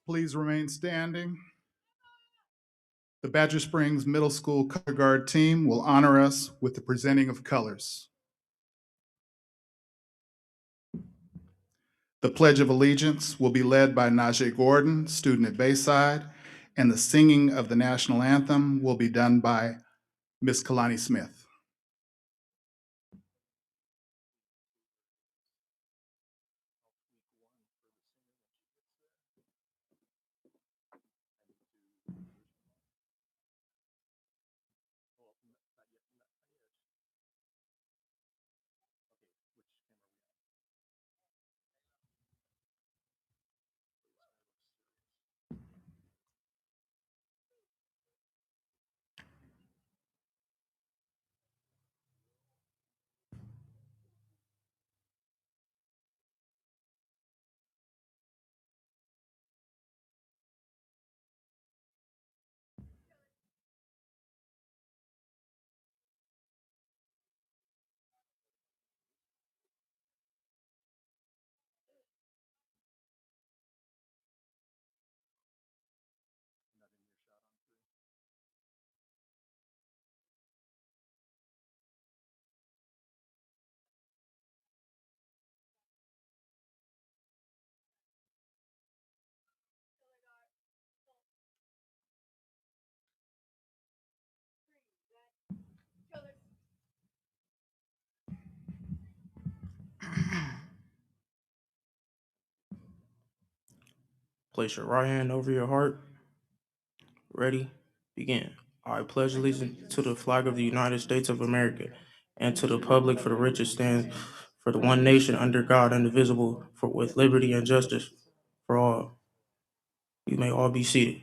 Please remain standing. The Badger Springs Middle School Color Guard team will honor us with the presenting of colors. The Pledge of Allegiance will be led by Najee Gordon, student at Bayside, and the singing of the national anthem will be done by Miss Kalani Smith. Place your right hand over your heart. Ready? Begin. I pledge allegiance to the flag of the United States of America and to the republic for the which it stands, for the one nation under God, indivisible, for with liberty and justice for all. You may all be seated.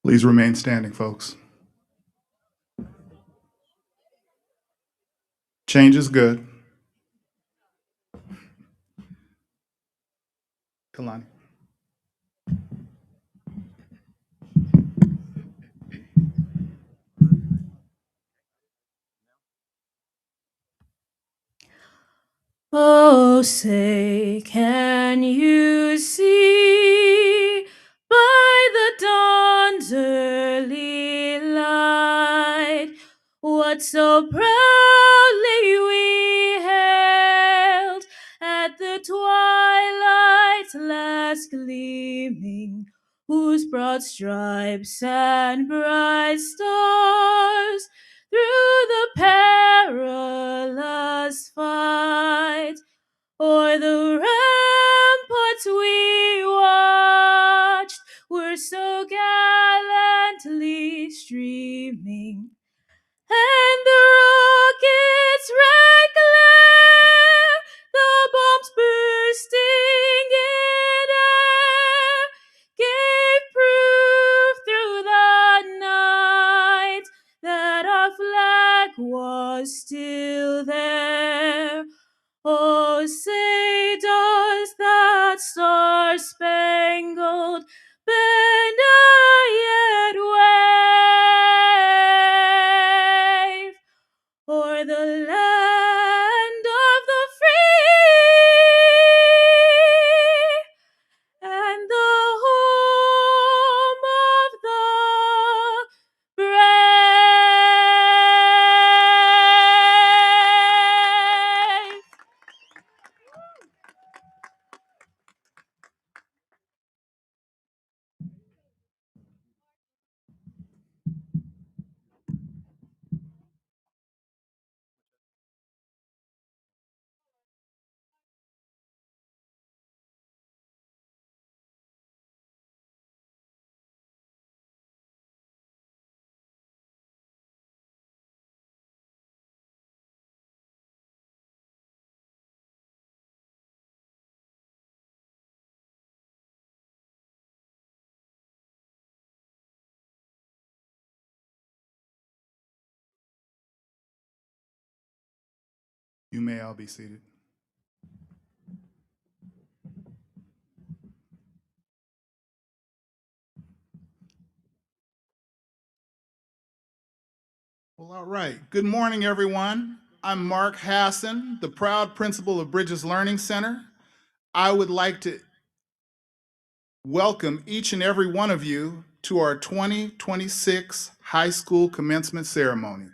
Please remain standing, folks. Change is good. Kalani. Oh, say, can you see by the dawn's early light what so proudly we hailed at the twilight's last gleaming, whose broad stripes and bright stars through the perilous fight o'er the ramparts we watched were so gallantly streaming, and the rocket's red glare, the bombs bursting in air, gave proof through the night that our flag was still there. Oh, say does that star-spangled banner yet wave o'er the land of the free and the home of the brave? You may all be seated. Well, all right. Good morning, everyone. I'm Mark Hassan, the proud principal of Bridges Learning Center. I would like to welcome each and every one of you to our 2026 high school commencement ceremony.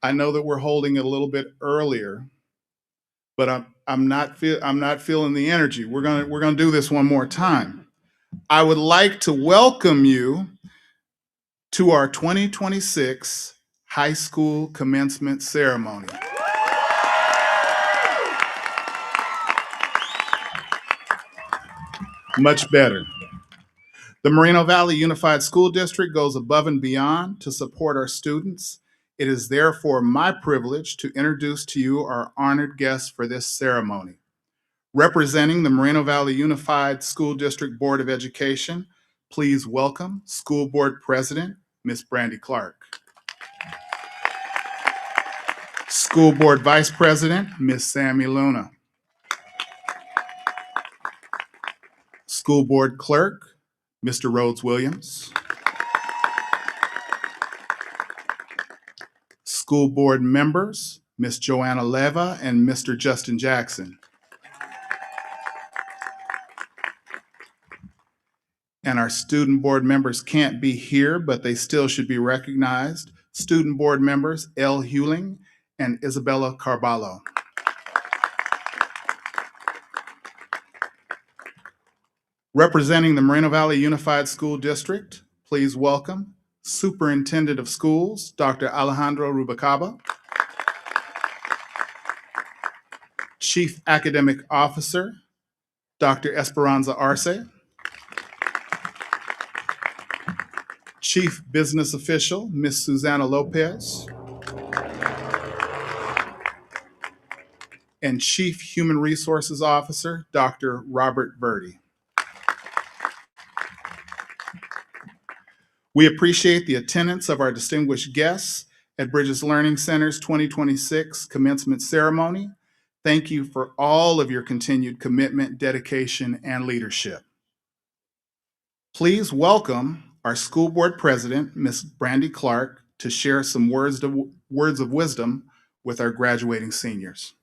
I know that we're holding it a little bit earlier, but I'm not feeling the energy. We're gonna do this one more time. I would like to welcome you to our 2026 high school commencement ceremony. Much better. The Moreno Valley Unified School District goes above and beyond to support our students. It is therefore my privilege to introduce to you our honored guests for this ceremony. Representing the Moreno Valley Unified School District Board of Education, please welcome School Board President, Ms. Brandy Clark. School Board Vice President, Ms. Sammy Luna. School Board Clerk, Mr. Rhodes Williams. School Board members, Ms. Joanna Leva and Mr. Justin Jackson. And our student board members can't be here, but they still should be recognized. Student board members, Elle Hewling and Isabella Carballo. Representing the Moreno Valley Unified School District, please welcome Superintendent of Schools, Dr. Alejandro Rubalcaba. Chief Academic Officer, Dr. Esperanza Arce. Chief Business Official, Ms. Susana Lopez. And Chief Human Resources Officer, Dr. Robert Verdi. We appreciate the attendance of our distinguished guests at Bridges Learning Center's 2026 commencement ceremony. Thank you for all of your continued commitment, dedication, and leadership. Please welcome our school board president, Ms. Brandy Clark, to share some words of wisdom with our graduating seniors.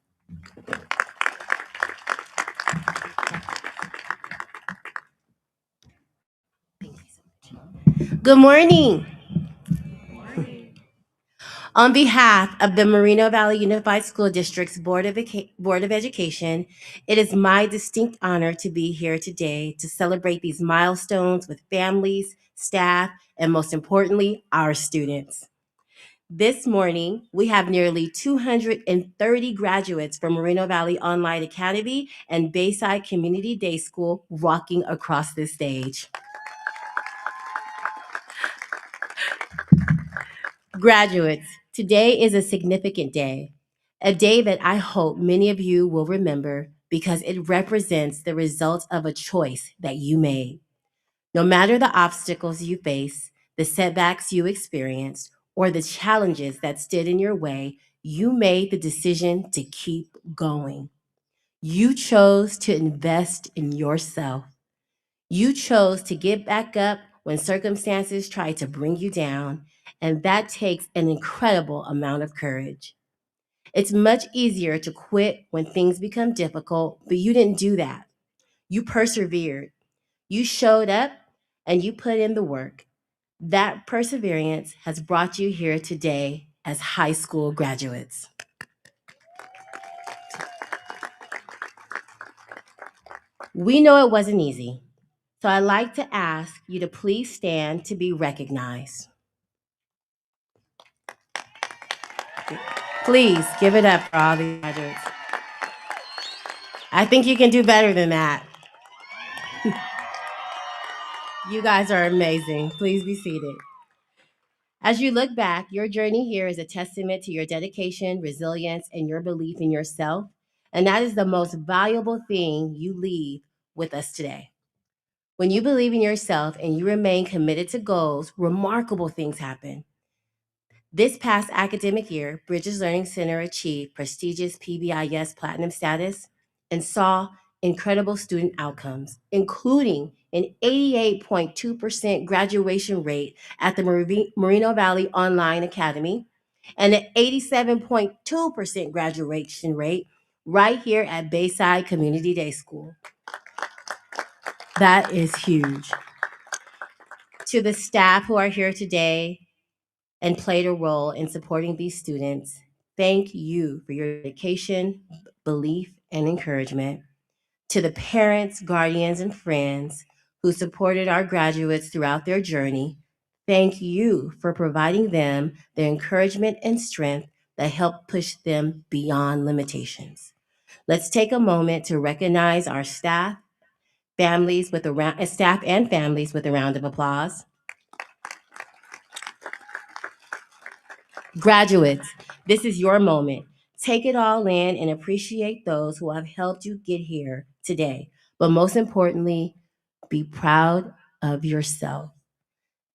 Good morning. On behalf of the Moreno Valley Unified School District's Board of Education, it is my distinct honor to be here today to celebrate these milestones with families, staff, and most importantly, our students. This morning, we have nearly 230 graduates from Moreno Valley Online Academy and Bayside Community Day School walking across this stage. Graduates, today is a significant day, a day that I hope many of you will remember because it represents the result of a choice that you made. No matter the obstacles you face, the setbacks you experienced, or the challenges that stood in your way, you made the decision to keep going. You chose to invest in yourself. You chose to get back up when circumstances tried to bring you down, and that takes an incredible amount of courage. It's much easier to quit when things become difficult, but you didn't do that. You persevered. You showed up and you put in the work. That perseverance has brought you here today as high school graduates. We know it wasn't easy, so I'd like to ask you to please stand to be recognized. Please give it up for all the graduates. I think you can do better than that. You guys are amazing. Please be seated. As you look back, your journey here is a testament to your dedication, resilience, and your belief in yourself. And that is the most valuable thing you leave with us today. When you believe in yourself and you remain committed to goals, remarkable things happen. This past academic year, Bridges Learning Center achieved prestigious PBIS Platinum status and saw incredible student outcomes, including an 88.2% graduation rate at the Moreno Valley Online Academy and an 87.2% graduation rate right here at Bayside Community Day School. That is huge. To the staff who are here today and played a role in supporting these students, thank you for your dedication, belief, and encouragement. To the parents, guardians, and friends who supported our graduates throughout their journey, thank you for providing them the encouragement and strength that helped push them beyond limitations. Let's take a moment to recognize our staff and families with a round of applause. Graduates, this is your moment. Take it all in and appreciate those who have helped you get here today. But most importantly, be proud of yourself.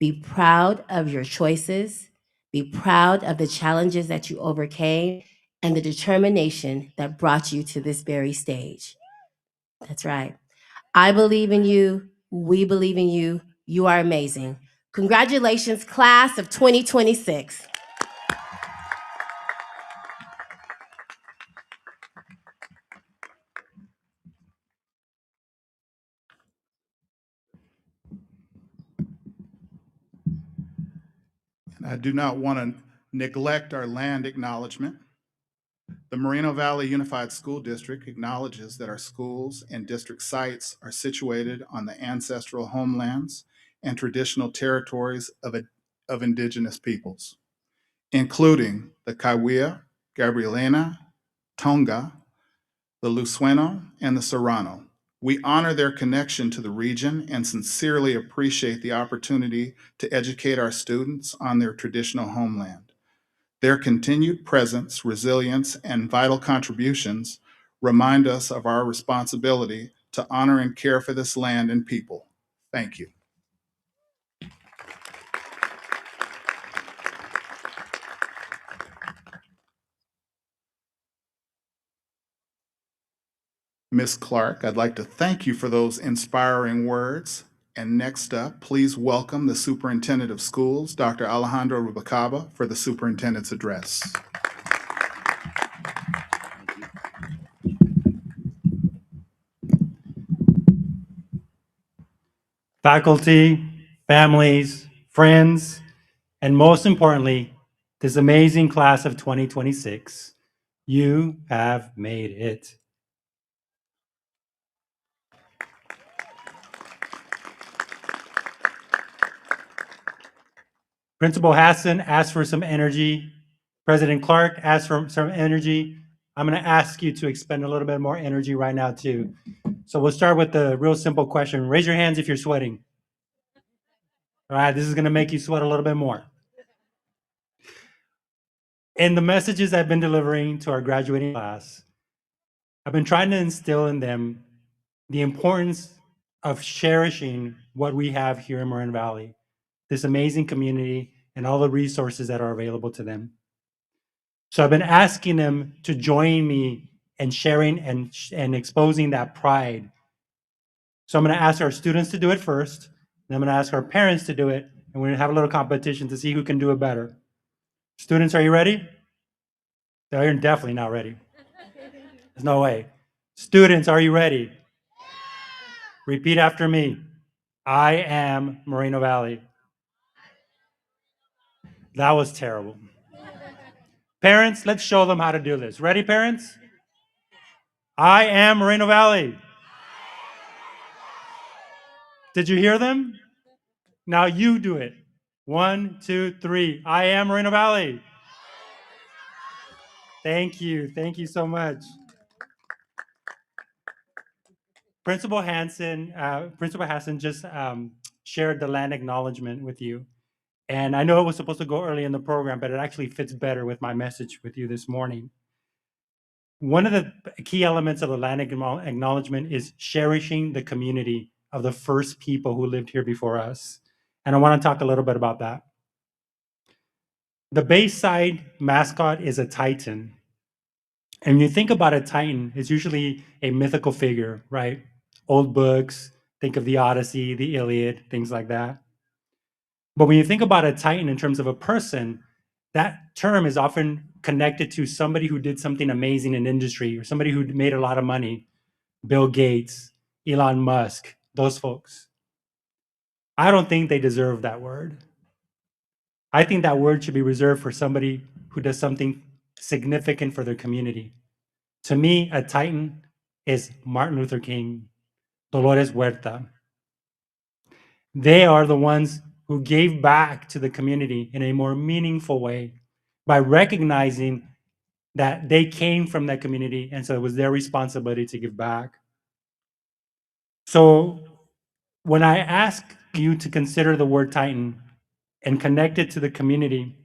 Be proud of your choices. Be proud of the challenges that you overcame and the determination that brought you to this very stage. That's right. I believe in you. We believe in you. You are amazing. Congratulations, class of 2026. And I do not want to neglect our land acknowledgement. The Moreno Valley Unified School District acknowledges that our schools and district sites are situated on the ancestral homelands and traditional territories of of Indigenous peoples, including the Kawia, Gabrielina, Tonga, the Lusueno, and the Serrano. We honor their connection to the region and sincerely appreciate the opportunity to educate our students on their traditional homeland. Their continued presence, resilience, and vital contributions remind us of our responsibility to honor and care for this land and people. Thank you. Ms. Clark, I'd like to thank you for those inspiring words. And next up, please welcome the Superintendent of Schools, Dr. Alejandro Rubalcaba, for the Superintendent's Address. Faculty, families, friends, and most importantly, this amazing class of 2026, you have made it. Principal Hassan asked for some energy. President Clark asked for some energy. I'm going to ask you to expend a little bit more energy right now, too. So we'll start with the real simple question. Raise your hands if you're sweating. All right, this is going to make you sweat a little bit more. In the messages I've been delivering to our graduating class, I've been trying to instill in them the importance of cherishing what we have here in Marin Valley, this amazing community and all the resources that are available to them. So I've been asking them to join me in sharing and exposing that pride. So I'm going to ask our students to do it first, and I'm going to ask our parents to do it, and we're going to have a little competition to see who can do it better. Students, are you ready? They're definitely not ready. There's no way. Students, are you ready? Repeat after me. I am Moreno Valley. That was terrible. Parents, let's show them how to do this. Ready, parents? I am Moreno Valley. Did you hear them? Now you do it. 1, 2, 3. I am Moreno Valley. Thank you. Thank you so much. Principal Hassan just shared the land acknowledgement with you. And I know it was supposed to go early in the program, but it actually fits better with my message with you this morning. One of the key elements of the land acknowledgement is cherishing the community of the first people who lived here before us. And I want to talk a little bit about that. The Bayside mascot is a Titan. And when you think about a Titan, it's usually a mythical figure, right? Old books, think of the Odyssey, the Iliad, things like that. But when you think about a Titan in terms of a person, that term is often connected to somebody who did something amazing in industry or somebody who made a lot of money. Bill Gates, Elon Musk, those folks. I don't think they deserve that word. I think that word should be reserved for somebody who does something significant for their community. To me, a Titan is Martin Luther King, Dolores Huerta. They are the ones who gave back to the community in a more meaningful way by recognizing that they came from that community, and so it was their responsibility to give back. So when I ask you to consider the word Titan and connect it to the community,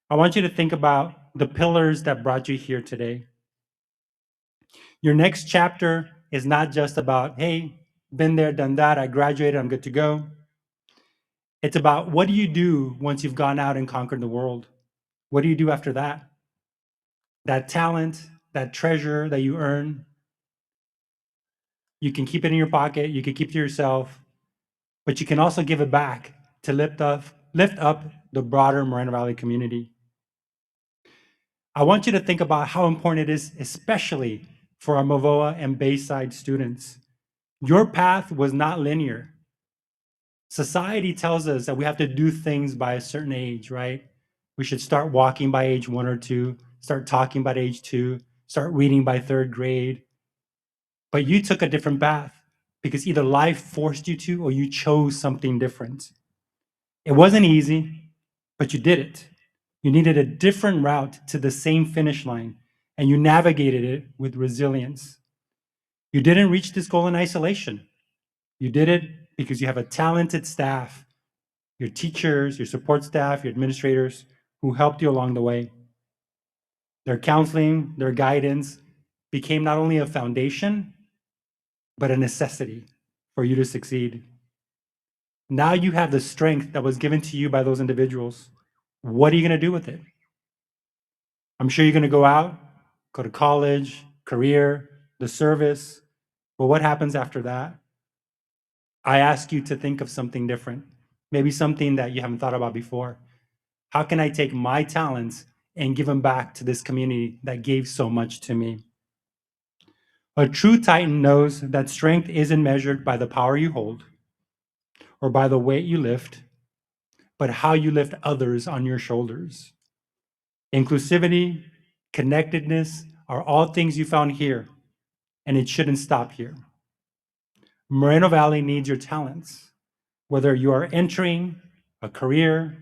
I want you to think about the pillars that brought you here today. Your next chapter is not just about, hey, been there, done that, I graduated, I'm good to go. It's about what do you do once you've gone out and conquered the world? What do you do after that? That talent, that treasure that you earn, you can keep it in your pocket, you can keep it to yourself, but you can also give it back to lift up the broader Moreno Valley community. I want you to think about how important it is, especially for our Mavoa and Bayside students. Your path was not linear. Society tells us that we have to do things by a certain age, right? We should start walking by age 1 or 2, start talking by age 2, start reading by 3rd grade. But you took a different path because either life forced you to or you chose something different. It wasn't easy. but you did it. You needed a different route to the same finish line, and you navigated it with resilience. You didn't reach this goal in isolation. You did it because you have a talented staff, your teachers, your support staff, your administrators who helped you along the way. Their counseling, their guidance became not only a foundation, but a necessity for you to succeed. Now you have the strength that was given to you by those individuals. What are you going to do with it? I'm sure you're going to go out, go to college, career, the service. But what happens after that? I ask you to think of something different, maybe something that you haven't thought about before. How can I take my talents and give them back to this community that gave so much to me? A true Titan knows that strength isn't measured by the power you hold or by the weight you lift, but how you lift others on your shoulders. Inclusivity, connectedness are all things you found here, and it shouldn't stop here. Moreno Valley needs your talents, whether you are entering a career,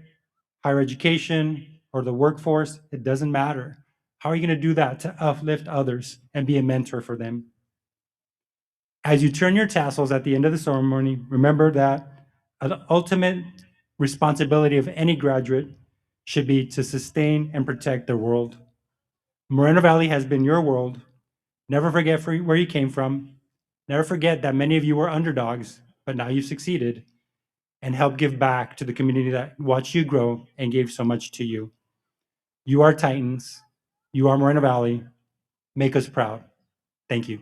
higher education, or the workforce, it doesn't matter. How are you going to do that to uplift others and be a mentor for them? As you turn your tassels at the end of the ceremony, remember that the ultimate responsibility of any graduate should be to sustain and protect their world. Moreno Valley has been your world. Never forget where you came from. Never forget that many of you were underdogs, but now you've succeeded, and help give back to the community that watched you grow and gave so much to you. You are Titans. You are Moreno Valley. Make us proud. Thank you.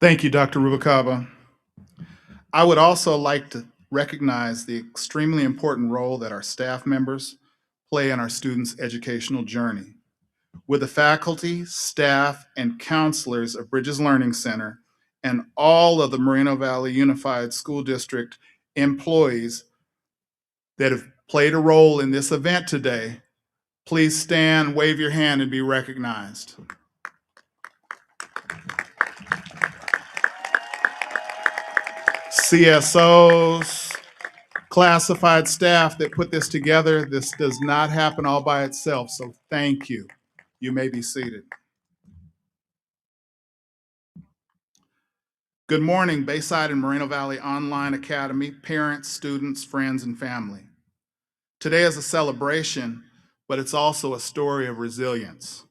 Thank you, Dr. Rubalcaba. I would also like to recognize the extremely important role that our staff members play in our students' educational journey. With the faculty, staff, and counselors of Bridges Learning Center and all of the Moreno Valley Unified School District employees that have played a role in this event today, please stand, wave your hand, and be recognized. CSOs, classified staff that put this together, this does not happen all by itself, so thank you. You may be seated. Good morning, Bayside and Moreno Valley Online Academy, parents, students, friends, and family. Today is a celebration, but it's also a story of resilience.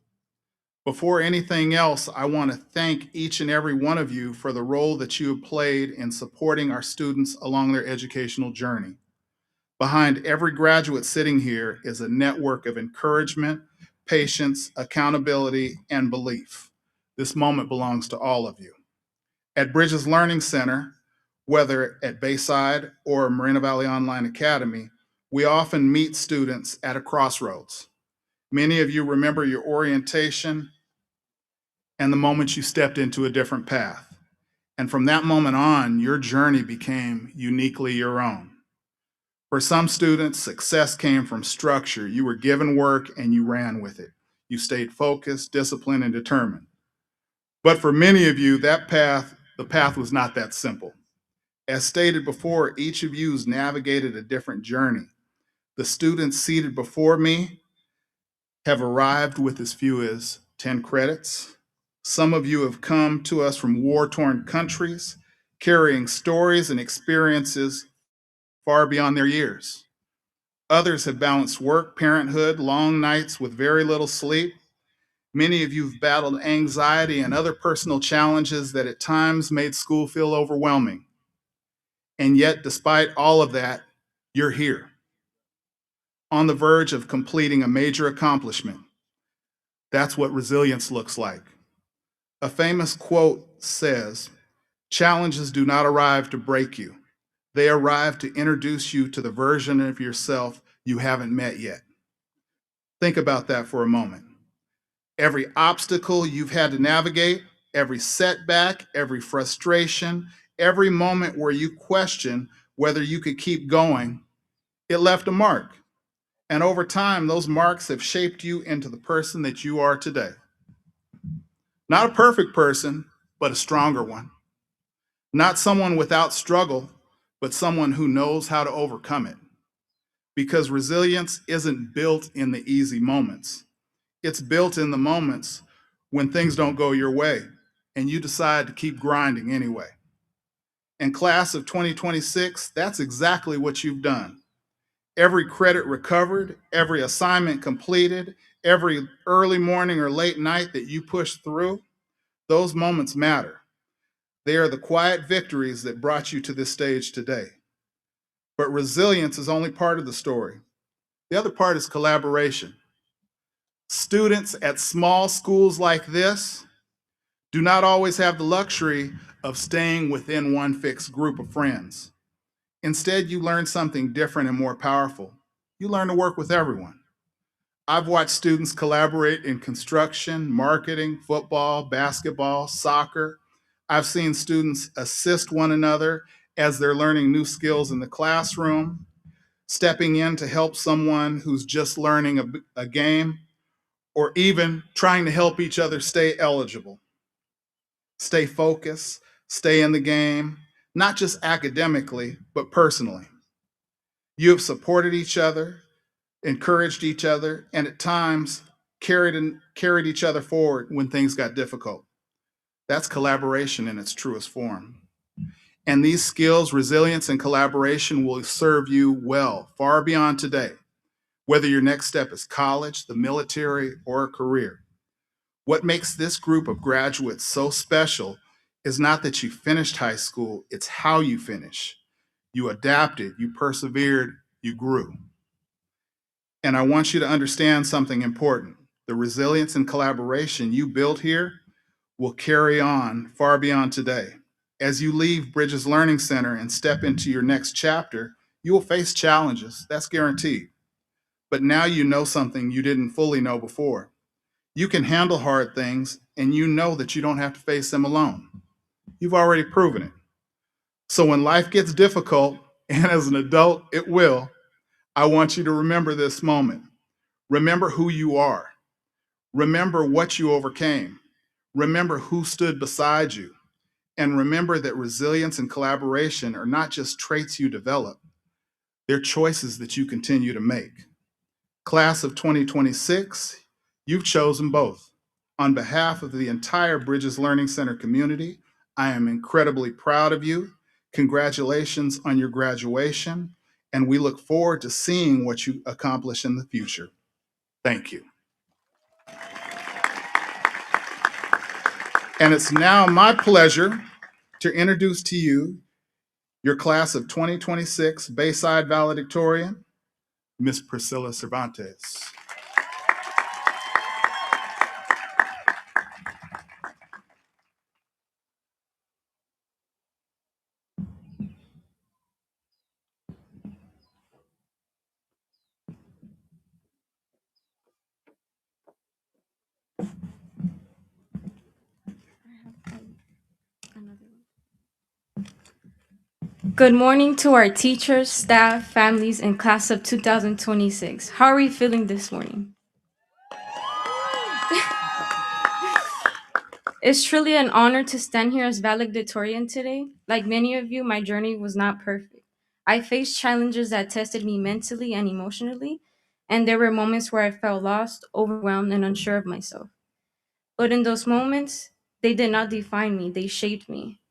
Before anything else, I want to thank each and every one of you for the role that you have played in supporting our students along their educational journey. Behind every graduate sitting here is a network of encouragement, patience, accountability, and belief. This moment belongs to all of you. At Bridges Learning Center, whether at Bayside or Moreno Valley Online Academy, we often meet students at a crossroads. Many of you remember your orientation and the moment you stepped into a different path. And from that moment on, your journey became uniquely your own. For some students, success came from structure. You were given work and you ran with it. You stayed focused, disciplined, and determined. But for many of you, the path was not that simple. As stated before, each of you has navigated a different journey. The students seated before me have arrived with as few as 10 credits. Some of you have come to us from war-torn countries, carrying stories and experiences far beyond their years. Others have balanced work, parenthood, long nights with very little sleep. Many of you have battled anxiety and other personal challenges that at times made school feel overwhelming. And yet, despite all of that, you're here, on the verge of completing a major accomplishment. That's what resilience looks like. A famous quote says, "Challenges do not arrive to break you. They arrive to introduce you to the version of yourself you haven't met yet." Think about that for a moment. Every obstacle you've had to navigate, every setback, every frustration, every moment where you question whether you could keep going, it left a mark. And over time, those marks have shaped you into the person that you are today. Not a perfect person, but a stronger one. Not someone without struggle, but someone who knows how to overcome it. Because resilience isn't built in the easy moments. It's built in the moments when things don't go your way and you decide to keep grinding anyway. And class of 2026, that's exactly what you've done. Every credit recovered, every assignment completed, every early morning or late night that you pushed through, those moments matter. They are the quiet victories that brought you to this stage today. But resilience is only part of the story. The other part is collaboration. Students at small schools like this do not always have the luxury of staying within one fixed group of friends. Instead, you learn something different and more powerful. You learn to work with everyone. I've watched students collaborate in construction, marketing, football, basketball, soccer. I've seen students assist one another as they're learning new skills in the classroom, stepping in to help someone who's just learning a game, or even trying to help each other stay eligible, stay focused, stay in the game, not just academically, but personally. You have supported each other, encouraged each other, and at times carried each other forward when things got difficult. That's collaboration in its truest form. And these skills, resilience and collaboration, will serve you well, far beyond today, whether your next step is college, the military, or a career. What makes this group of graduates so special is not that you finished high school, it's how you finish. You adapted, you persevered, you grew. And I want you to understand something important. The resilience and collaboration you built here will carry on far beyond today. As you leave Bridges Learning Center and step into your next chapter, you will face challenges, that's guaranteed. But now you know something you didn't fully know before. You can handle hard things, and you know that you don't have to face them alone. You've already proven it. So when life gets difficult, and as an adult it will, I want you to remember this moment. Remember who you are. Remember what you overcame. Remember who stood beside you. And remember that resilience and collaboration are not just traits you develop, they're choices that you continue to make. Class of 2026, you've chosen both. On behalf of the entire Bridges Learning Center community, I am incredibly proud of you. Congratulations on your graduation, and we look forward to seeing what you accomplish in the future. Thank you. And it's now my pleasure to introduce to you your class of 2026 Bayside valedictorian, Miss Priscilla Cervantes. Good morning to our teachers, staff, families, and class of 2026. How are we feeling this morning? It's truly an honor to stand here as valedictorian today. Like many of you, my journey was not perfect. I faced challenges that tested me mentally and emotionally, and there were moments where I felt lost, overwhelmed, and unsure of myself. But in those moments, they did not define me, they shaped me.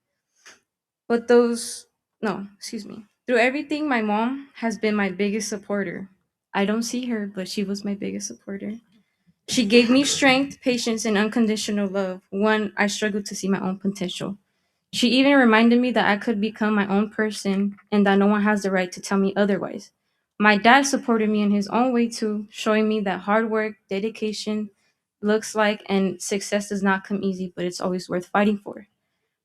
But those, no, excuse me. Through everything, my mom has been my biggest supporter. I don't see her, but she was my biggest supporter. She gave me strength, patience, and unconditional love when I struggled to see my own potential. She even reminded me that I could become my own person and that no one has the right to tell me otherwise. My dad supported me in his own way too, showing me that hard work, dedication looks like, and success does not come easy, but it's always worth fighting for.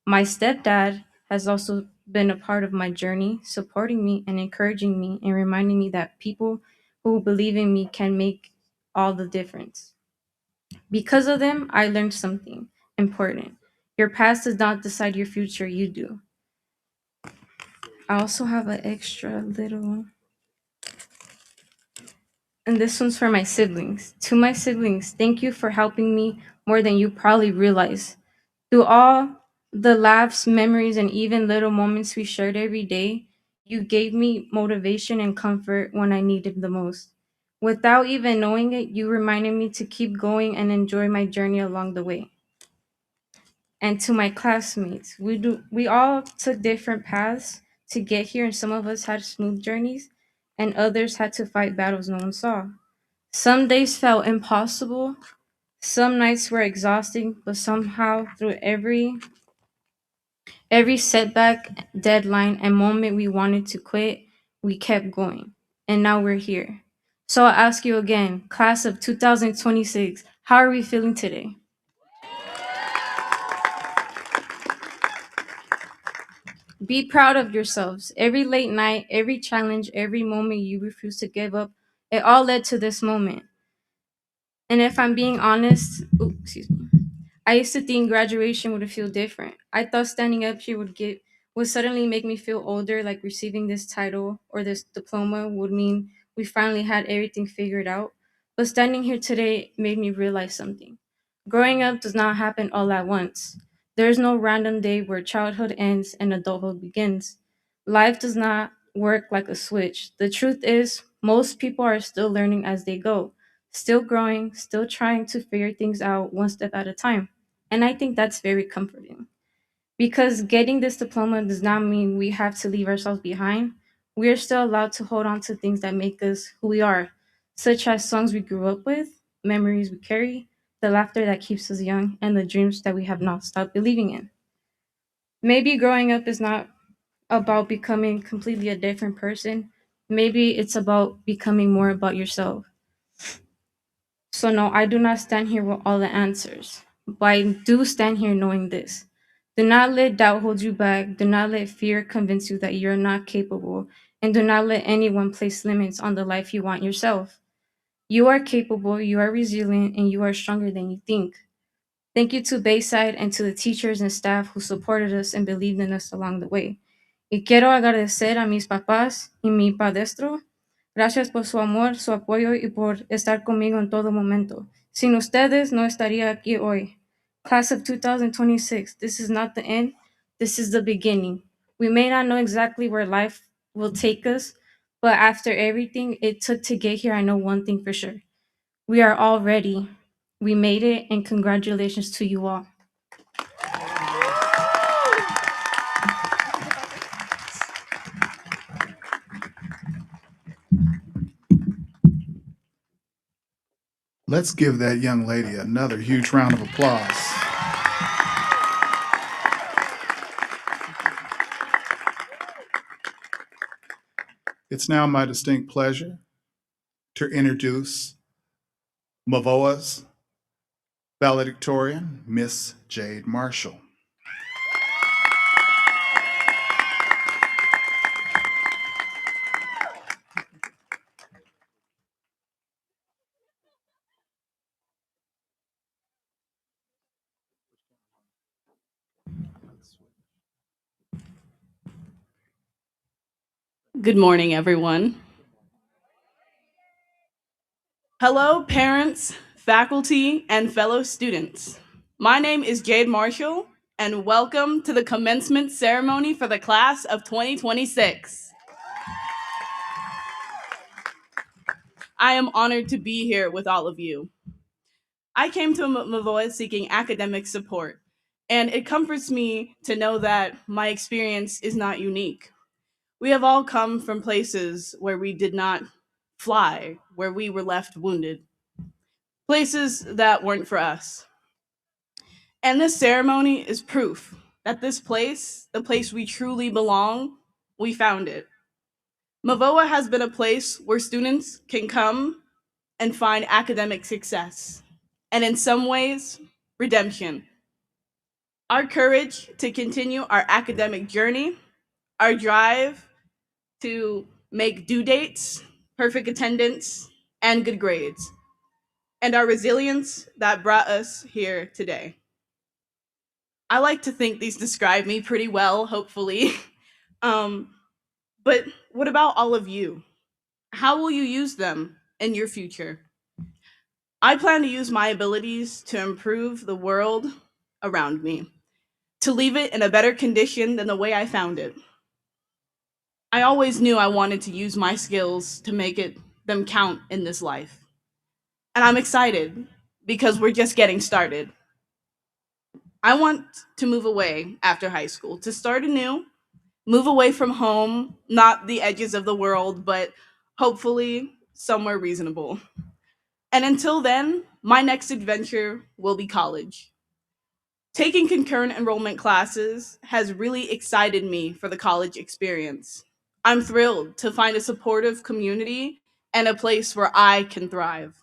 My stepdad has also been a part of my journey, supporting me and encouraging me and reminding me that people who believe in me can make all the difference. Because of them, I learned something important. Your past does not decide your future, you do. I also have an extra little one. And this one's for my siblings. To my siblings, thank you for helping me more than you probably realize. Through all the laughs, memories, and even little moments we shared every day, you gave me motivation and comfort when I needed the most. Without even knowing it, you reminded me to keep going and enjoy my journey along the way. And to my classmates, we all took different paths to get here, and some of us had smooth journeys, and others had to fight battles no one saw. Some days felt impossible, some nights were exhausting, but somehow through every setback, deadline, and moment we wanted to quit, we kept going. And now we're here. So I'll ask you again, class of 2026, how are we feeling today? Be proud of yourselves. Every late night, every challenge, every moment you refuse to give up, it all led to this moment. And if I'm being honest, excuse me, I used to think graduation would feel different. I thought standing up here would suddenly make me feel older, like receiving this title or this diploma would mean we finally had everything figured out. But standing here today made me realize something. Growing up does not happen all at once. There is no random day where childhood ends and adulthood begins. Life does not work like a switch. The truth is, most people are still learning as they go, still growing, still trying to figure things out one step at a time. And I think that's very comforting because getting this diploma does not mean we have to leave ourselves behind. We are still allowed to hold on to things that make us who we are, such as songs we grew up with, memories we carry, the laughter that keeps us young, and the dreams that we have not stopped believing in. Maybe growing up is not about becoming completely a different person. Maybe it's about becoming more about yourself. So, no, I do not stand here with all the answers, but I do stand here knowing this. Do not let doubt hold you back. Do not let fear convince you that you're not capable. And do not let anyone place limits on the life you want yourself. You are capable, you are resilient, and you are stronger than you think. Thank you to Bayside and to the teachers and staff who supported us and believed in us along the way. Y quiero agradecer a mis papás y mi padestro. Gracias por su amor, su apoyo y por estar conmigo en todo momento. Sin ustedes no estaría aquí hoy. Class of 2026, this is not the end, this is the beginning. We may not know exactly where life will take us, but after everything it took to get here, I know one thing for sure. We are all ready. We made it, and congratulations to you all. Let's give that young lady another huge round of applause. It's now my distinct pleasure to introduce Mavoa's valedictorian, Miss Jade Marshall. Good morning, everyone. Hello, parents, faculty, and fellow students. My name is Jade Marshall, and welcome to the commencement ceremony for the class of 2026. I am honored to be here with all of you. I came to Mavoa seeking academic support, and it comforts me to know that my experience is not unique. We have all come from places where we did not fly, where we were left wounded, places that weren't for us. And this ceremony is proof that this place, the place we truly belong, we found it. Mavoa has been a place where students can come and find academic success, and in some ways, redemption. Our courage to continue our academic journey, our drive to make due dates, perfect attendance, and good grades, and our resilience that brought us here today. I like to think these describe me pretty well, hopefully. um, but what about all of you? How will you use them in your future? I plan to use my abilities to improve the world around me, to leave it in a better condition than the way I found it. I always knew I wanted to use my skills to make them count in this life. And I'm excited because we're just getting started. I want to move away after high school, to start anew, move away from home, not the edges of the world, but hopefully somewhere reasonable. And until then, my next adventure will be college. Taking concurrent enrollment classes has really excited me for the college experience. I'm thrilled to find a supportive community and a place where I can thrive.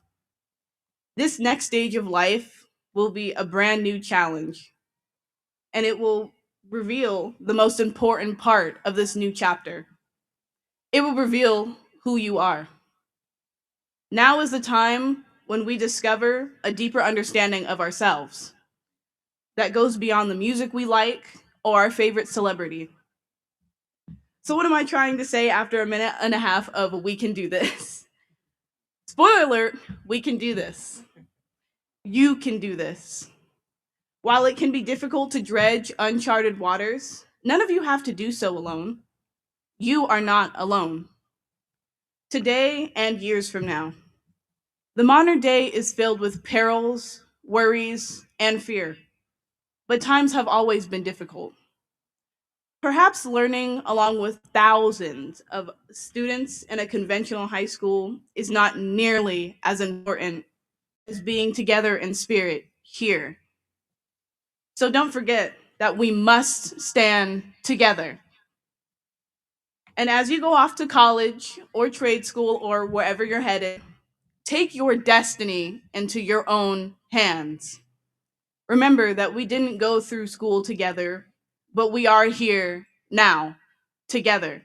This next stage of life will be a brand new challenge, and it will reveal the most important part of this new chapter. It will reveal who you are. Now is the time when we discover a deeper understanding of ourselves that goes beyond the music we like or our favorite celebrity. So, what am I trying to say after a minute and a half of we can do this? Spoiler alert, we can do this. You can do this. While it can be difficult to dredge uncharted waters, none of you have to do so alone. You are not alone. Today and years from now, the modern day is filled with perils, worries, and fear. But times have always been difficult. Perhaps learning along with thousands of students in a conventional high school is not nearly as important as being together in spirit here. So don't forget that we must stand together. And as you go off to college or trade school or wherever you're headed, take your destiny into your own hands. Remember that we didn't go through school together, but we are here now together.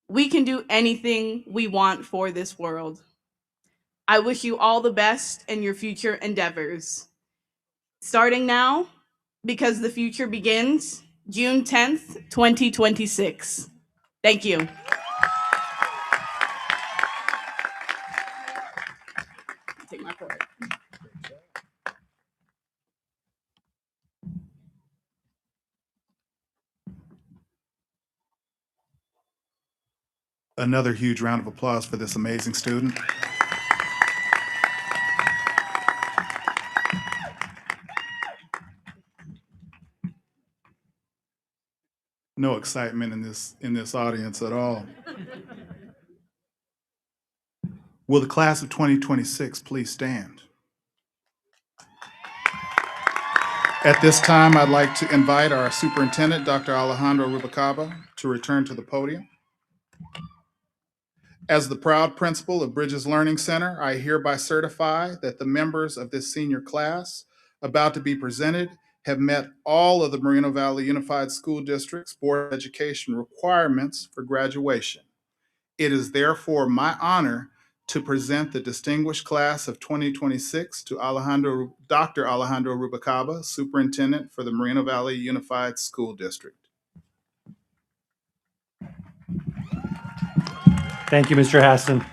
We can do anything we want for this world. I wish you all the best in your future endeavors. Starting now, because the future begins June 10th, 2026. Thank you. Take my part. Another huge round of applause for this amazing student. No excitement in this audience at all. Will the class of 2026 please stand? At this time, I'd like to invite our superintendent, Dr. Alejandro Rubalcaba, to return to the podium. As the proud principal of Bridges Learning Center, I hereby certify that the members of this senior class about to be presented have met all of the Moreno Valley Unified School District's Board of Education requirements for graduation. It is therefore my honor to present the distinguished class of 2026 to Dr. Alejandro Rubalcaba, Superintendent for the Moreno Valley Unified School District. Thank you, Mr. Hassan.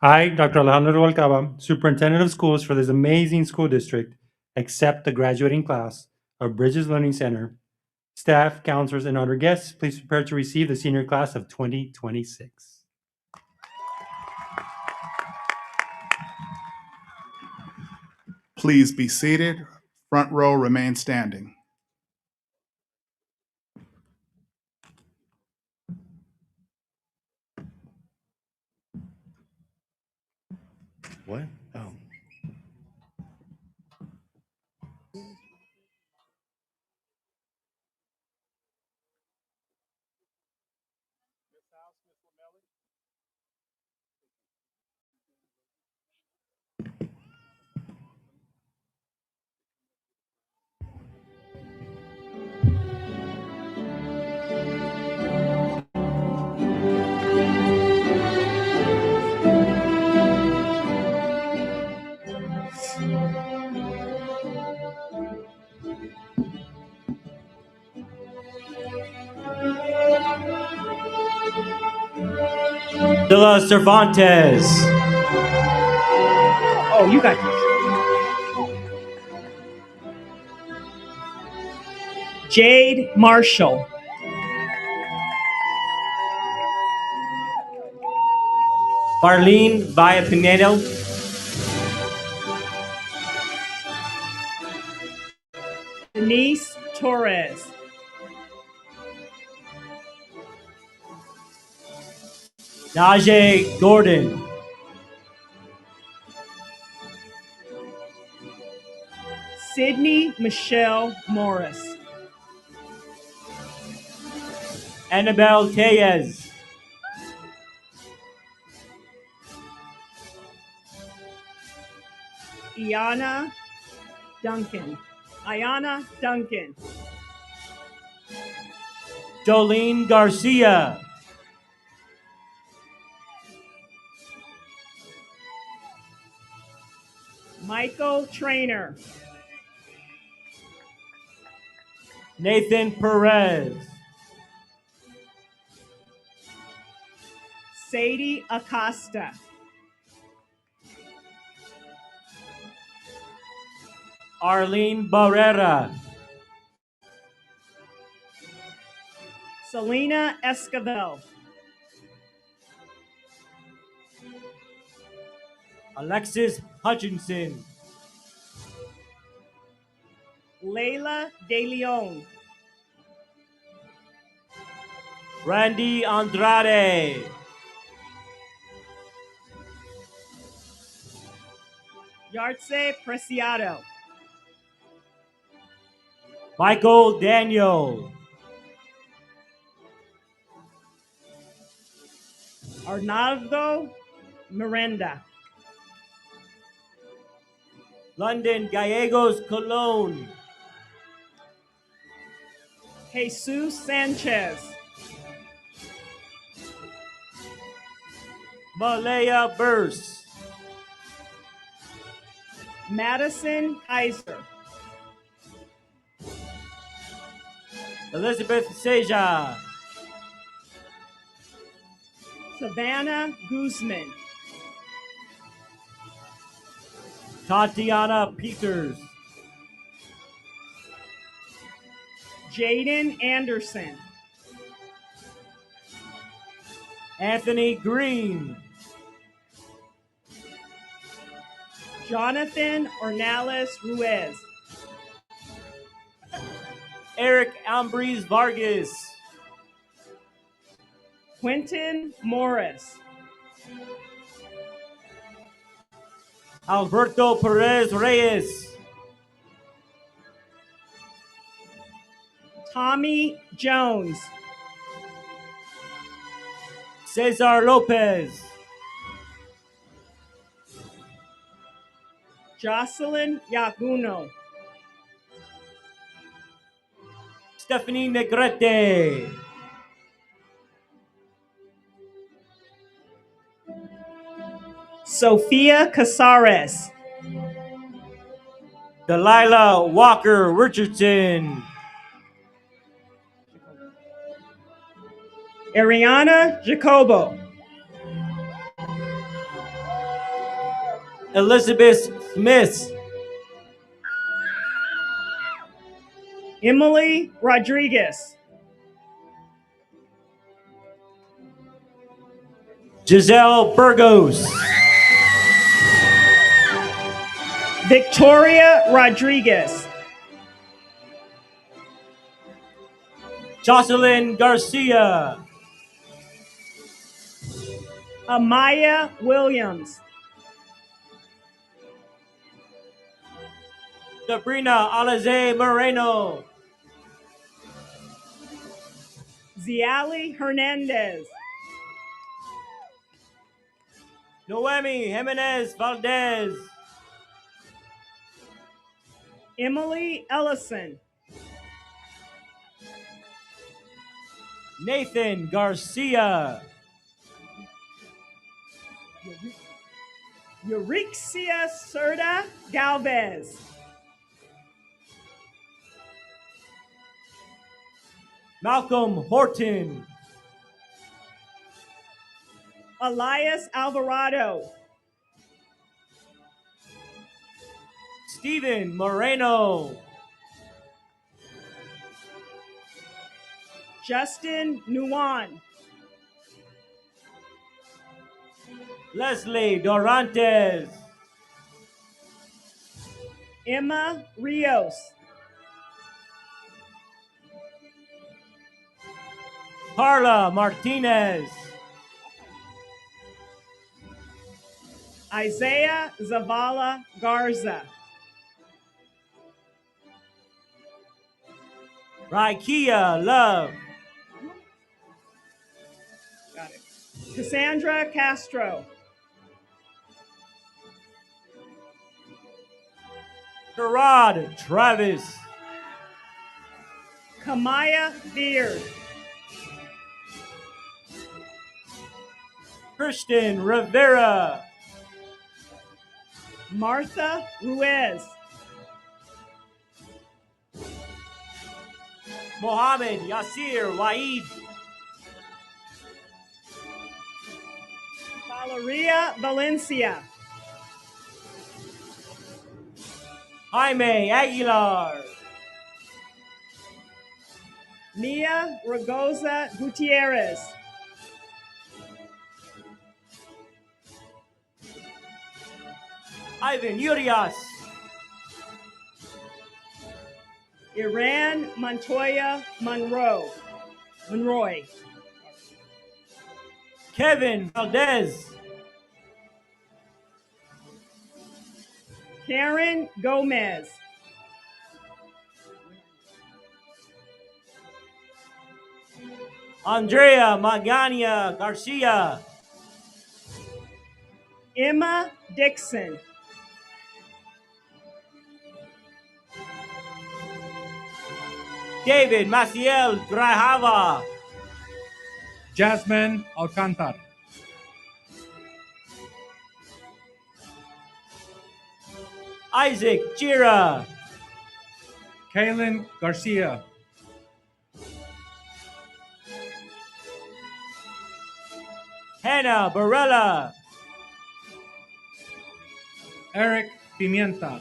I, Dr. Alejandro Rubalcaba, Superintendent of Schools for this amazing school district, accept the graduating class of Bridges Learning Center. Staff, counselors, and other guests, please prepare to receive the senior class of 2026. Please be seated. Front row remain standing. What? Oh. de los Cervantes. Oh, you got this. Jade Marshall. Marlene Villapinedo. Denise Torres. Najee Gordon. Sydney Michelle Morris. Annabelle Tellez. Iana Duncan. Ayana Duncan. Jolene Garcia. Michael Trainer. Nathan Perez. Sadie Acosta. Arlene Barrera. Selena Esquivel. Alexis Hutchinson. Layla De Leon. Randy Andrade. Yartse Preciado. Michael Daniel. Arnaldo Miranda. London Gallegos Colon. Jesus Sanchez. Malaya Burse. Madison Kaiser. Elizabeth Seja. Savannah Guzman. Tatiana Peters. Jaden Anderson. Anthony Green. Jonathan Ornales Ruiz. Eric Ambries Vargas. Quentin Morris. Alberto Perez Reyes. Tommy Jones. Cesar Lopez. Jocelyn Yaguno. Stephanie Negrete. Sophia Casares. Delilah Walker Richardson. Ariana Jacobo. Elizabeth Smith. Emily Rodriguez. Giselle Burgos. Victoria Rodriguez. Jocelyn Garcia. Amaya Williams. Sabrina Alize Moreno. Ziali Hernandez. Noemi Jimenez Valdez. Emily Ellison. Nathan Garcia. Eurexia Serta Galvez. Malcolm Horton. Elias Alvarado, Steven Moreno, Justin Nuwan, Leslie Dorantes, Emma Rios, Carla Martinez, Isaiah Zavala Garza, Raikia Love, got it, Cassandra Castro, Gerard Travis, Kamaya Beard, Christian Rivera, Martha Ruiz, Mohammed Yasir Waid, Valeria Valencia, Jaime Aguilar, Mia Ragoza Gutierrez, Ivan Urias, Iran Montoya Monroy, Kevin Valdez, Karen Gomez, Andrea Magania Garcia, Emma Dixon, David Maciel Grajava, Jasmine Alcantar, Isaac Chira, Kaylin Garcia, Hannah Barella, Eric Pimienta,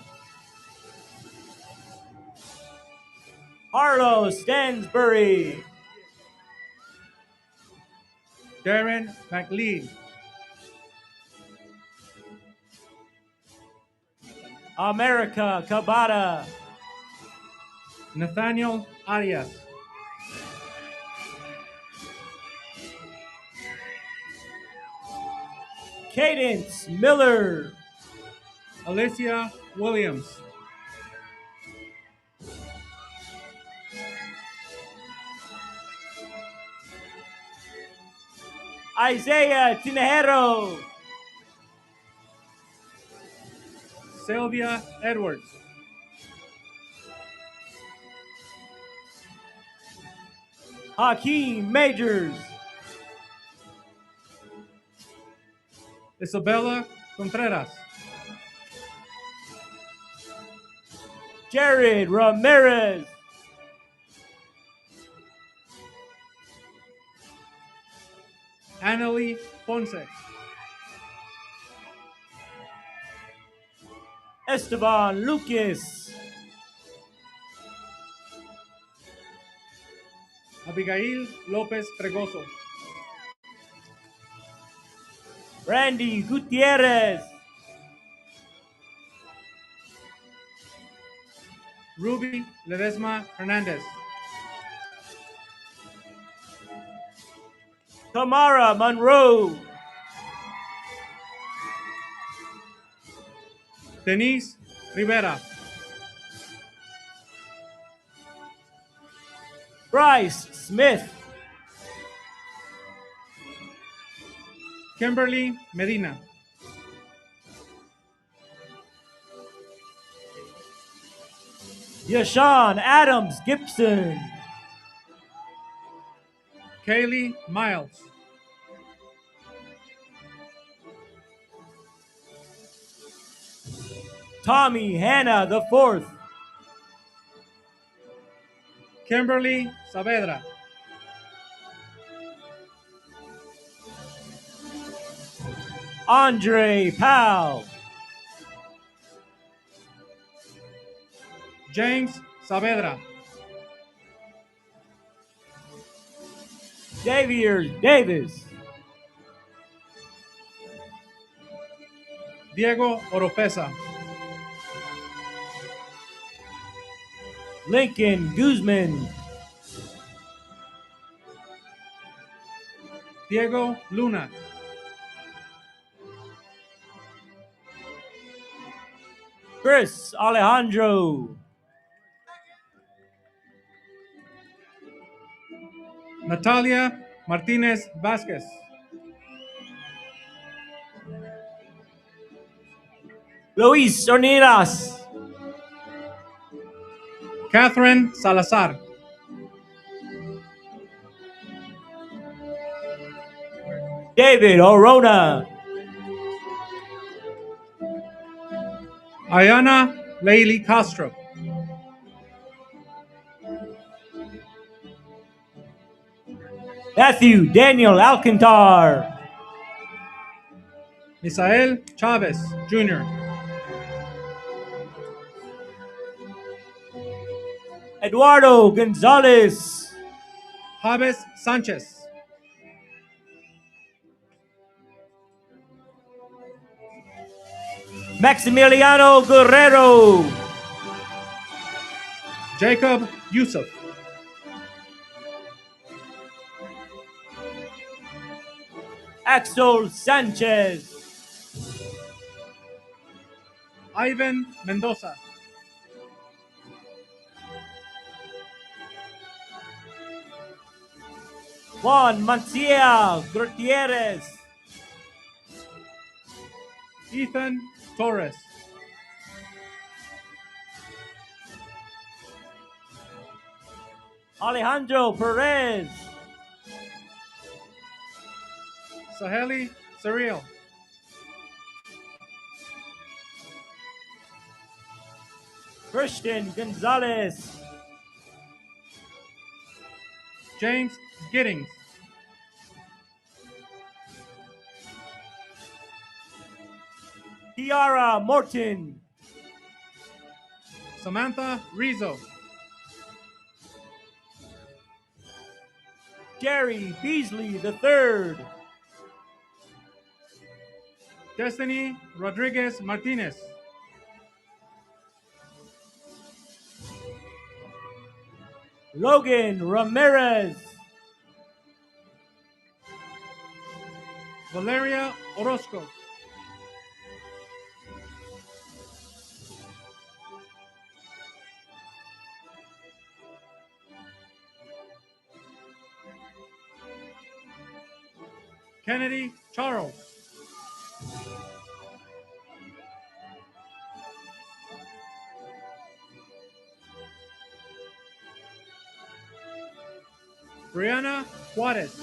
Harlow Stansbury, Darren McLean, America Cabada, Nathaniel Arias, Cadence Miller, Alicia Williams, Isaiah Tinajero, Sylvia Edwards, Hakeem Majors, Isabella Contreras, Jared Ramirez, Annalie Ponce, Esteban Lucas, Abigail Lopez Fregoso, Randy Gutierrez, Ruby Ledesma Hernandez, Tamara Monroe, Denise Rivera, Bryce Smith, Kimberly Medina, Yashawn Adams Gibson, Kaylee Miles, Tommy Hanna the Fourth, Kimberly Saavedra, Andre Powell. James Saavedra. Xavier Davis. Diego Oropesa. Lincoln Guzman. Diego Luna. Chris Alejandro. Natalia Martinez Vasquez. Luis Ornelas. Catherine Salazar. David Orona. Ayana Leili Castro. Matthew Daniel Alcantar. Misael Chavez Jr. Eduardo Gonzalez. Javes Sanchez. Maximiliano Guerrero. Jacob Yusuf. Axel Sanchez. Ivan Mendoza. Juan Mancia Gutierrez. Ethan Torres. Alejandro Perez. Saheli Cyril. Christian Gonzalez. James Giddings. Kiara Morton. Samantha Rizzo. Jerry Beasley III. Destiny Rodriguez Martinez. Logan Ramirez. Valeria Orozco. Kennedy Charles. Brianna Juarez.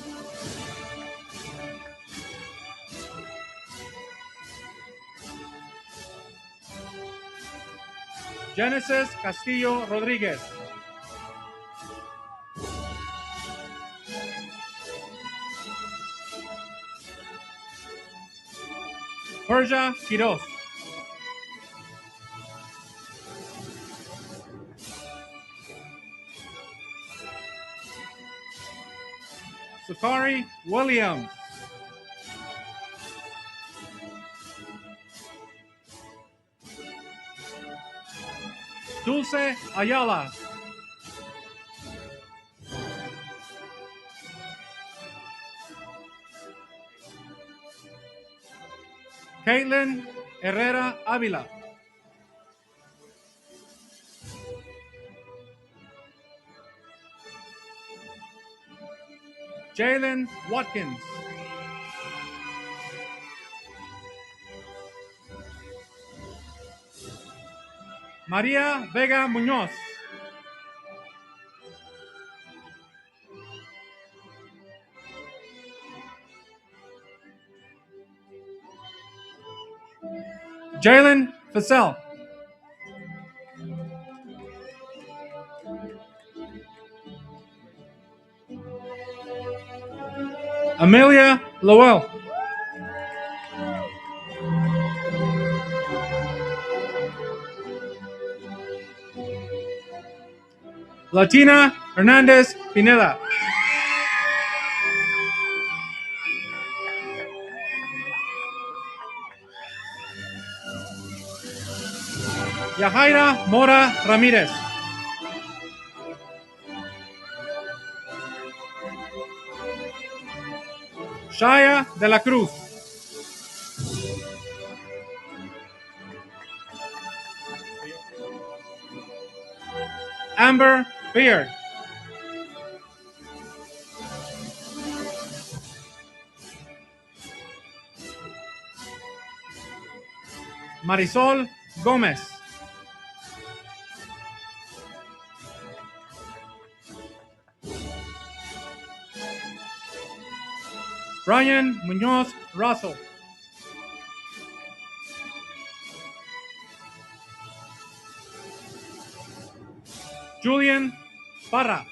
Genesis Castillo Rodriguez. Persia Quiroz. Sukari Williams. Dulce Ayala. Caitlin Herrera Avila. Jalen Watkins. Maria Vega Munoz. Jalen Fassell. Amelia Lowell. Latina Hernandez Pineda. Yahaira Mora Ramirez. Shaya de la Cruz. Amber Beard. Marisol Gomez. Brian Munoz Russell. Julian Parra.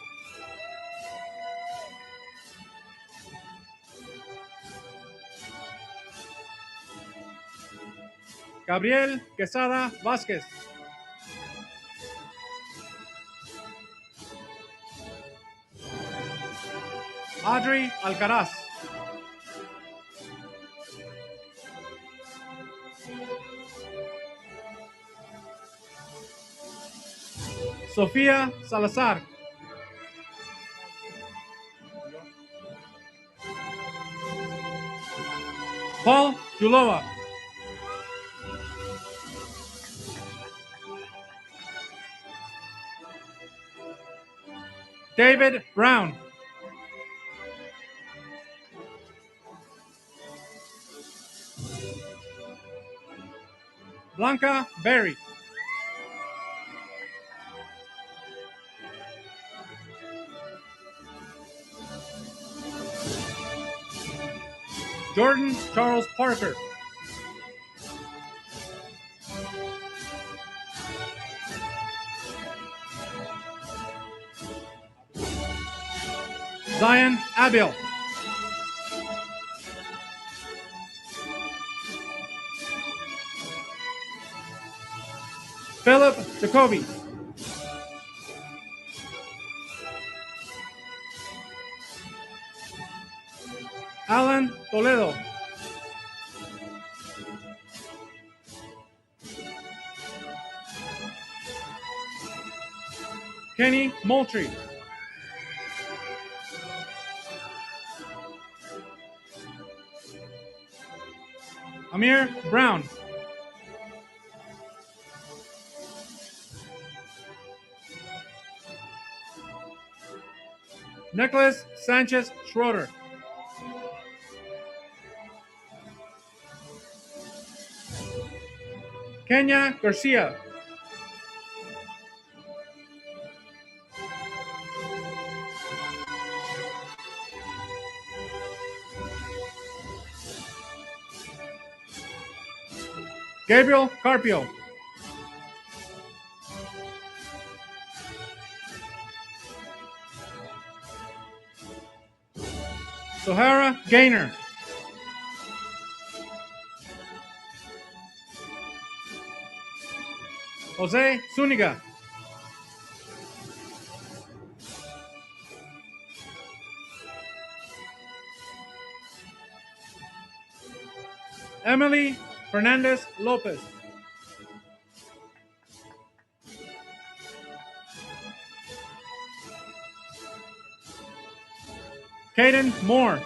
Gabriel Quesada Vázquez. Audrey Alcaraz. Sofía Salazar. Paul Julova. David Brown. Blanca Berry. Jordan Charles Parker. Zion Abil. Philip Jacoby. Alan Toledo. Kenny Moultrie. Amir Brown. Nicholas Sanchez Schroeder. Kenya Garcia. Gabriel Carpio. Sohara Gaynor. Jose Zuniga. Emily Fernandez Lopez. Caden Moore.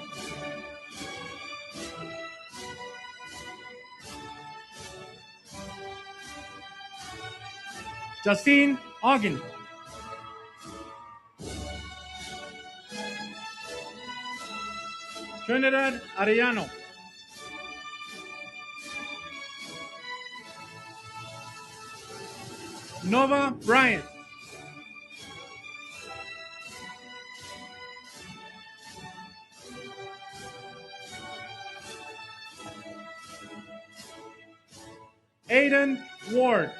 Justine Ogden. Trinidad Arellano. Nova Bryant. Aiden Ward.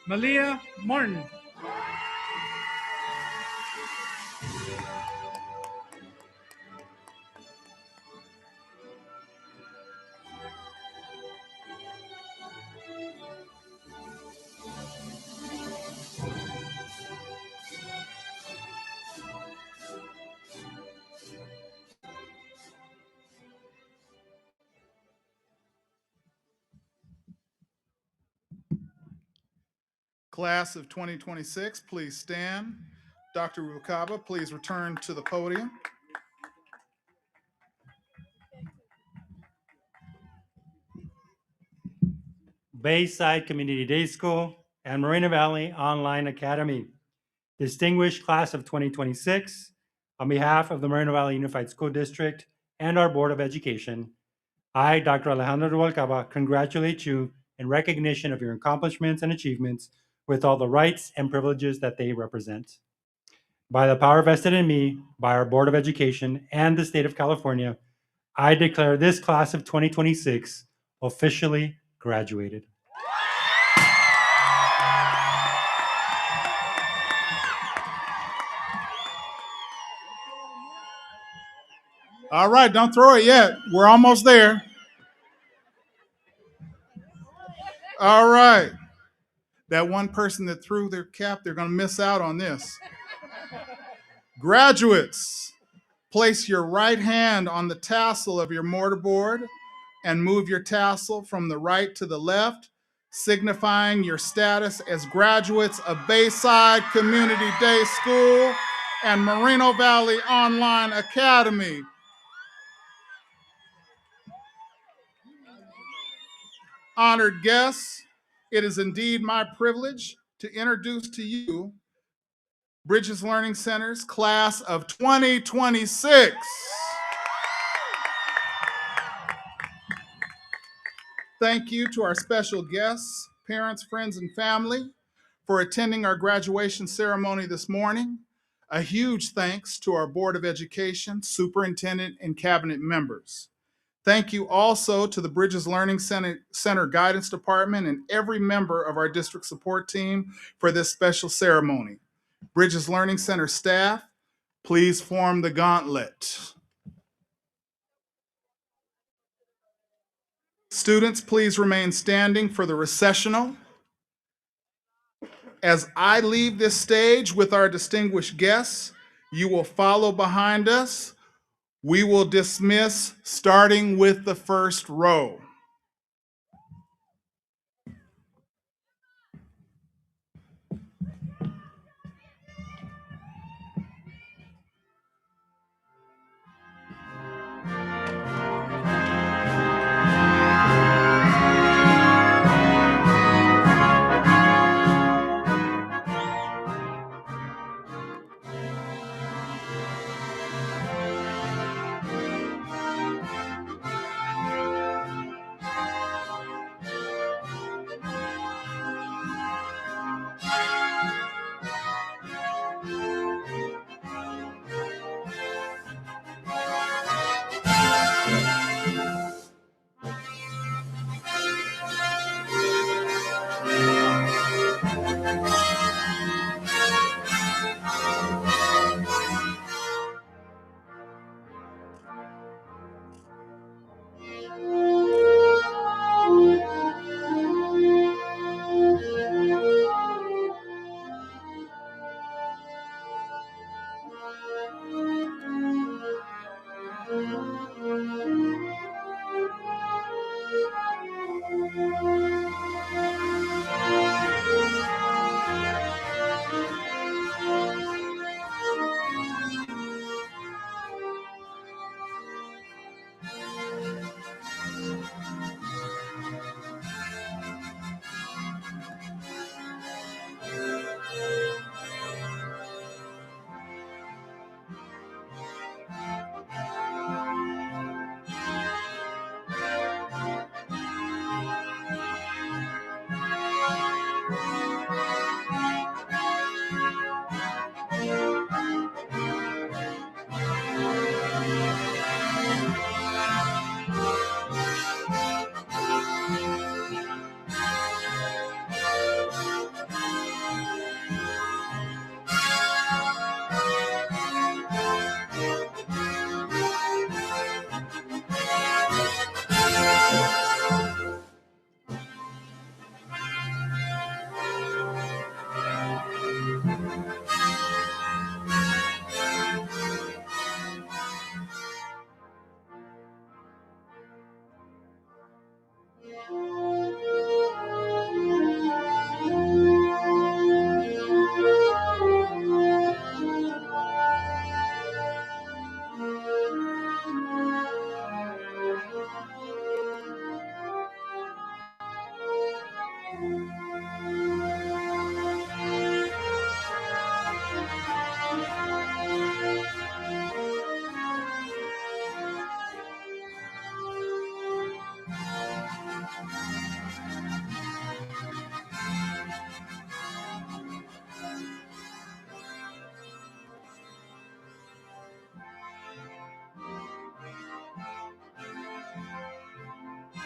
Malia Martin. Class of 2026, please stand. Dr. Rubalcaba, please return to the podium. Bayside Community Day School, and Moreno Valley Online Academy. Distinguished Class of 2026, on behalf of the Moreno Valley Unified School District and our Board of Education, I, Dr. Alejandro Rubalcaba, congratulate you in recognition of your accomplishments and achievements with all the rights and privileges that they represent. By the power vested in me, by our Board of Education and the state of California, I declare this class of 2026 officially graduated. All right, don't throw it yet. We're almost there. All right. That one person that threw their cap, they're going to miss out on this. Graduates, place your right hand on the tassel of your mortarboard and move your tassel from the right to the left, signifying your status as graduates of Bayside Community Day School and Moreno Valley Online Academy. Honored guests, it is indeed my privilege to introduce to you Bridges Learning Center's class of 2026. Thank you to our special guests, parents, friends, and family for attending our graduation ceremony this morning. A huge thanks to our Board of Education, Superintendent, and Cabinet members. Thank you also to the Bridges Learning Center Guidance Department and every member of our district support team for this special ceremony. Bridges Learning Center staff, please form the gauntlet. Students, please remain standing for the recessional. As I leave this stage with our distinguished guests, you will follow behind us. We will dismiss starting with the first row.